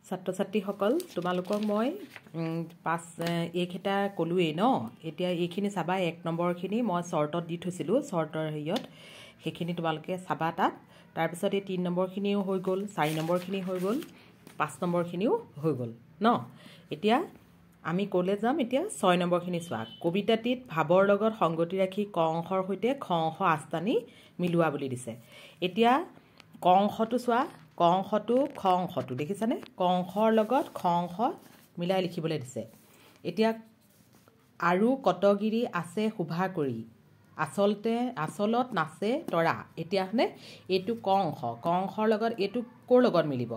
ছাত্ৰ ছাত্ৰীসকল তোমালোকক মই এইকেইটা ক'লোৱেই ন এতিয়া এইখিনি চাবা 1 নম্বৰখিনি মই শৰ্টত দি থৈছিলোঁ শৰ্টৰ হেৰিয়ত সেইখিনি তোমালোকে চাবা তাত তাৰপিছত এই 3 নম্বৰখিনিও হৈ গ'ল 4 নম্বৰখিনি হৈ গ'ল 5 নম্বৰখিনিও হৈ গ'ল ন এতিয়া আমি ক'লে যাম এতিয়া 6 নম্বৰখিনি চোৱা কবিতাটিত ভাৱৰ লগত সংগতি ৰাখি ক অংশৰ সৈতে খ অংশ আস্তানি মিলোৱা বুলি দিছে এতিয়া ক অংশটো চোৱা ক অংশটো খ অংশটো দেখিছানে ক অংশৰ লগত খ অংশ মিলাই লিখিবলৈ দিছে এতিয়া আৰু কতগিৰি আছে শোভা কৰি আচলত নাচে তৰা এতিয়া হনে এইটো ক অংশৰ লগত এইটো কোৰ লগত মিলিব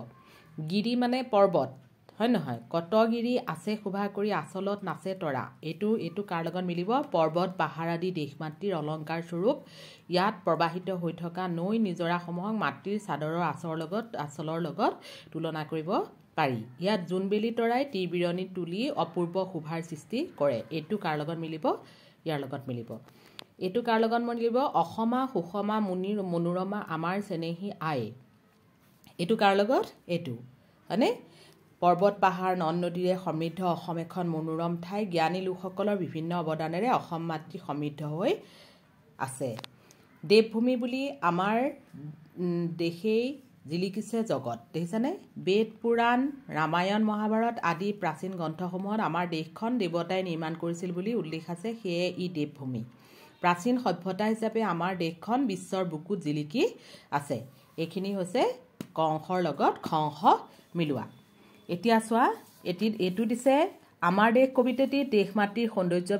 গিৰি মানে পৰ্বত হয় নহয় কতগিৰি আছে শোভা কৰি আচলত নাচে তৰা এইটো কাৰ লগত মিলিব পৰ্বত পাহাৰ আদি দেশমাতৃৰ অলংকাৰ স্বৰূপ ইয়াত প্ৰবাহিত হৈ থকা নৈ নিজৰাসমূহক মাতৃৰ চাদৰৰ আচলৰ লগত তুলনা কৰিব পাৰি ইয়াত জোনবেলি তৰাই তীৰবিৰণী তুলি অপূৰ্ব শোভাৰ সৃষ্টি কৰে এইটো কাৰ লগত মিলিব ইয়াৰ লগত মিলিব এইটো কাৰ লগত মিলিব অসমা সুষমা মুনিৰ মনোৰমা আমাৰ চেনেহী আই এইটো কাৰ লগত এইটো হয়নে পৰ্বত পাহাৰ নদ নদীৰে সমৃদ্ধ অসম এখন মনোৰম ঠাই জ্ঞানী লোকসকলৰ বিভিন্ন অৱদানেৰে অসম মাতৃ সমৃদ্ধ হৈ আছে দেৱভূমি বুলি আমাৰ দেশেই জিলিকিছে জগত দেখিছানে বেদ পুৰাণ ৰামায়ণ মহাভাৰত আদি প্ৰাচীন গ্ৰন্থসমূহত আমাৰ দেশখন দেৱতাই নিৰ্মাণ কৰিছিল বুলি উল্লেখ আছে সেয়ে ই দেৱভূমি প্ৰাচীন সভ্যতা হিচাপে আমাৰ দেশখন বিশ্বৰ বুকুত জিলিকি আছে এইখিনি হৈছে ক অংশৰ লগত খ অংশ মিলোৱা এতিয়া চোৱা এইটো দিছে আমাৰ দেশ কবিতাটিৰ দেশ মাতৃৰ সৌন্দৰ্য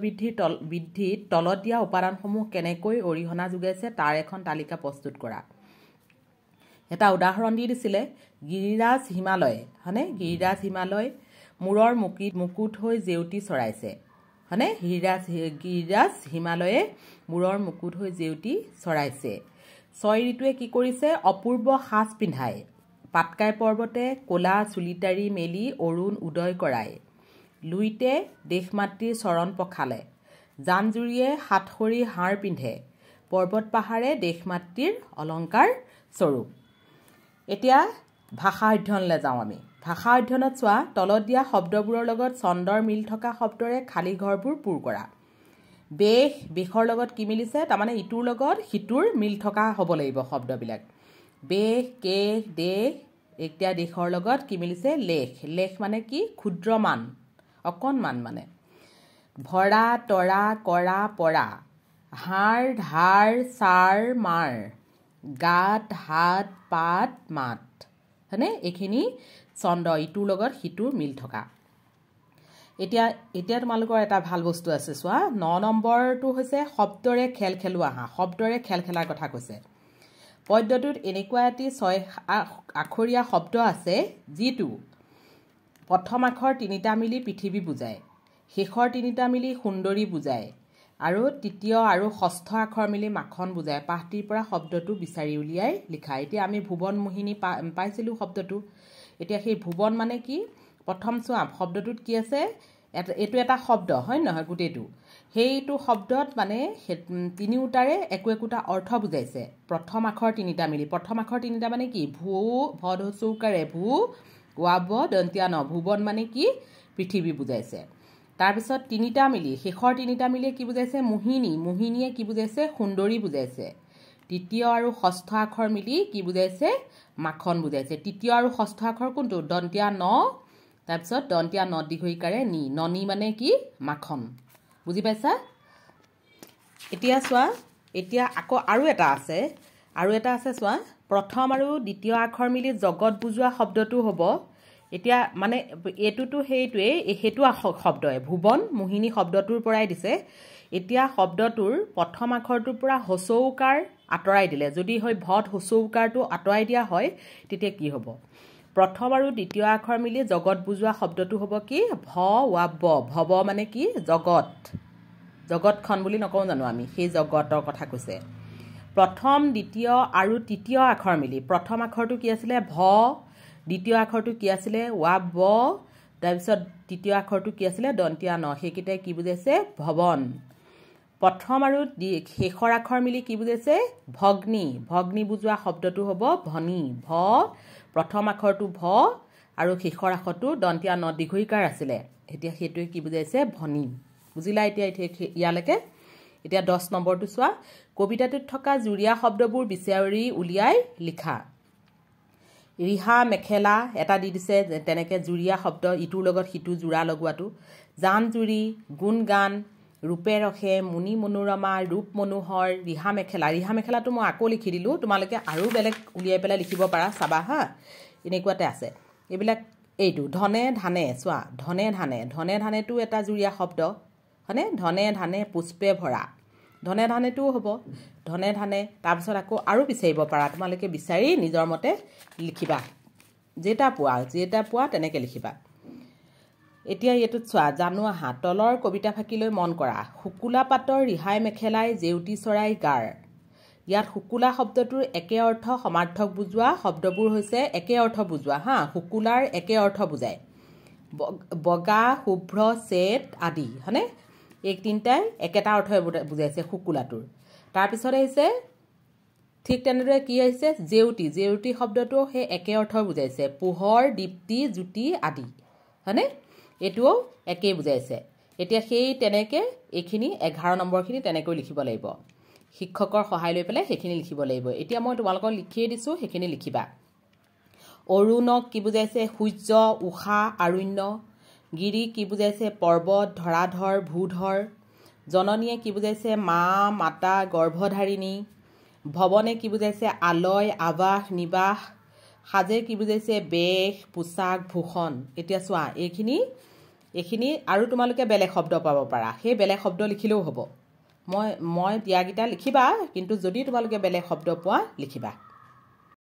বৃদ্ধিত তলত দিয়া উপাদানসমূহ কেনেকৈ অৰিহণা যোগাইছে তাৰ এখন তালিকা প্ৰস্তুত কৰা এটা উদাহৰণ দি দিছিলে গিৰিৰাজ হিমালয় হয়নে গিৰিৰাজ হিমালয় মূৰৰ মুকুট হৈ জেউতি চৰাইছে হয়নে গিৰিৰাজ হিমালয়ে মূৰৰ মুকুট হৈ জেউতি চৰাইছে 6 ঋতুৱে কি কৰিছে অপূৰ্ব সাজ পিন্ধাই পাটকাই পৰ্বতে কোলা চুলিতাৰি মেলি অৰুণ উদয় কৰায় লুইতে দেশমাতৃৰ চৰণ পখালে জানজুৰিয়ে হাতখৰি হাড় পিন্ধে পৰ্বত পাহাৰে দেশমাতৃৰ অলংকাৰ স্বৰূপ এতিয়া ভাষা অধ্যয়নলৈ যাওঁ আমি ভাষা অধ্যয়নত চোৱা তলত দিয়া শব্দবোৰৰ লগত ছন্দৰ মিল থকা শব্দৰে খালী ঘৰবোৰ পূৰ কৰা বেশৰ লগত কি মিলিছে তাৰমানে ইটোৰ লগত সিটোৰ মিল থকা হ'ব লাগিব শব্দবিলাক বেশ কেশ দেশ এতিয়া দেশৰ লগত কি মিলিছে লেখ মানে কি ক্ষুদ্ৰমান অকণমান মানে ভৰা তৰা কৰা পৰা হাড় ধাৰ চাৰ মাৰ গাত হাত পাত মাত হয়নে এইখিনি ছন্দ ইটোৰ লগত সিটোৰ মিল থকা এতিয়া তোমালোকৰ এটা ভাল বস্তু আছে চোৱা 9 নম্বৰটো হৈছে শব্দৰে খেল খেলোৱা শব্দৰে খেল খেলাৰ কথা কৈছে পদ্যটোত এনেকুৱা এটি 6 আখৰীয়া শব্দ আছে যিটো প্ৰথম আখৰ 3টা মিলি পৃথিৱী বুজায় শেষৰ 3টা মিলি সুন্দৰী বুজায় আৰু তৃতীয় আৰু ষষ্ঠ আখৰ মিলি মাখন বুজায় পাঠটিৰ পৰা শব্দটো বিচাৰি উলিয়াই লিখা এতিয়া আমি ভুৱন মোহিনী পাইছিলোঁ শব্দটো এতিয়া সেই ভুৱন মানে কি প্ৰথম চোৱা শব্দটোত কি আছে এইটো এটা শব্দ হয় নহয় গোটেইটো সেইটো শব্দত মানে তিনিওটাৰে একোটা অৰ্থ বুজাইছে প্ৰথম আখৰ 3টা মিলি প্ৰথম আখৰ 3টা মানে কি ভূ ভদ চৌকাৰে ভূ ৱাব দন্তিয়া ন ভুৱন মানে কি পৃথিৱী বুজাইছে তাৰপিছত 3টা মিলি শেষৰ 3টা মিলিয়ে কি বুজাইছে মোহিনীয়ে কি বুজাইছে সুন্দৰী বুজাইছে তৃতীয় আৰু ষষ্ঠ আখৰ মিলি কি বুজাইছে মাখন বুজাইছে তৃতীয় আৰু ষষ্ঠ আখৰ কোনটো দন্তিয়া ন তাৰপিছত দন্তিয়া ন দীঘইকাৰে ননী মানে কি মাখন বুজি পাইছা এতিয়া চোৱা এতিয়া আকৌ আৰু এটা আছে চোৱা প্ৰথম আৰু দ্বিতীয় আখৰ মিলি জগত বুজোৱা শব্দটো হ'ব এতিয়া মানে এইটোতো সেইটো শব্দই ভুৱন মোহিনী শব্দটোৰ পৰাই দিছে এতিয়া শব্দটোৰ প্ৰথম আখৰটোৰ পৰা হচৌকাৰ আঁতৰাই দিলে যদি হয় ভদ হচৌকাৰটো আঁতৰাই দিয়া হয় তেতিয়া কি হ'ব প্ৰথম আৰু দ্বিতীয় আখৰ মিলি জগত বুজোৱা শব্দটো হ'ব কি ভৱ মানে কি জগতখন বুলি নকওঁ জানো আমি সেই জগতৰ কথা কৈছে প্ৰথম দ্বিতীয় আৰু তৃতীয় আখৰ মিলি প্ৰথম আখৰটো কি আছিলে ভ দ্বিতীয় আখৰটো কি আছিলে ব তাৰপিছত তৃতীয় আখৰটো কি আছিলে দন্তিয়া ন সেইকেইটাই কি বুজাইছে ভৱন প্ৰথম আৰু শেষৰ আখৰ মিলি কি বুজাইছে ভগ্নী বুজোৱা শব্দটো হ'ব ভনী প্ৰথম আখৰটো ভ আৰু শেষৰ আখৰটো দন্তীয়া ন দীঘইকাৰ আছিলে এতিয়া সেইটোৱে কি বুজাইছে ভনী বুজিলা এতিয়া ইয়ালৈকে এতিয়া 10 নম্বৰটো চোৱা কবিতাটোত থকা জুৰিয়া শব্দবোৰ বিচাৰি উলিয়াই লিখা ৰিহা মেখেলা এটা দি দিছে তেনেকে জুৰিয়া শব্দ ইটোৰ লগত সিটো জোৰা লগোৱাটো জান জুৰি গুণ গান ৰূপে ৰখে মুনি মনোৰমা ৰূপ মনোহৰ ৰিহা মেখেলাটো মই আকৌ লিখি দিলোঁ তোমালোকে আৰু বেলেগ উলিয়াই পেলাই লিখিব পাৰা চাবা হা এনেকুৱাতে আছে এইবিলাক এইটো ধনে ধানে চোৱা ধনে ধানেটো এটা জুৰিয়া শব্দ হয়নে ধনে ধানে পুষ্পে ভৰা ধনে ধানেটোও হ'ব ধনে ধানে তাৰপিছত আকৌ আৰু বিচাৰিব পাৰা তোমালোকে বিচাৰি নিজৰ মতে লিখিবা যেটা পোৱা তেনেকৈ লিখিবা এতিয়া এইটোত চোৱা জানো আহা তলৰ কবিতা ফাঁকিলৈ মন কৰা শুকুলা পাতৰ ৰিহাই মেখেলাই জেউতি চৰাই গাৰ ইয়াত শুকুলা শব্দটোৰ একে অৰ্থ সমাৰ্থক বুজোৱা শব্দবোৰ হৈছে একে অৰ্থ বুজোৱা হা শুকুলাৰ একে অৰ্থ বুজায় বগা শুভ্ৰ চেট আদি হয়নে এই তিনিটাই একেটা অৰ্থই বুজাইছে শুকুলাটোৰ তাৰপিছত আহিছে ঠিক তেনেদৰে কি আহিছে জেউতি শব্দটো সেই একে অৰ্থ বুজাইছে পোহৰ দীপ্তি জ্যোতি আদি হয়নে এইটোও একেই বুজাইছে এতিয়া সেই তেনেকৈ এইখিনি 11 নম্বৰখিনি তেনেকৈ লিখিব লাগিব শিক্ষকৰ সহায় লৈ পেলাই সেইখিনি লিখিব লাগিব এতিয়া মই তোমালোকক লিখিয়ে দিছোঁ সেইখিনি লিখিবা অৰুণক কি বুজাইছে সূৰ্য উষা আৰণ্য গিৰি কি বুজাইছে পৰ্বত ধৰাধৰ ভূধৰ জননীয়ে কি বুজাইছে মা মাতা গৰ্ভধাৰিণী ভৱনে কি বুজাইছে আলয় আৱাস নিবাস সাজে কি বুজাইছে বেশ পোছাক ভূষণ এতিয়া চোৱা এইখিনি আৰু তোমালোকে বেলেগ শব্দ পাব পাৰা সেই বেলেগ শব্দ লিখিলেও হ'ব মই দিয়াকেইটা লিখিবা কিন্তু যদি তোমালোকে বেলেগ শব্দ পোৱা লিখিবা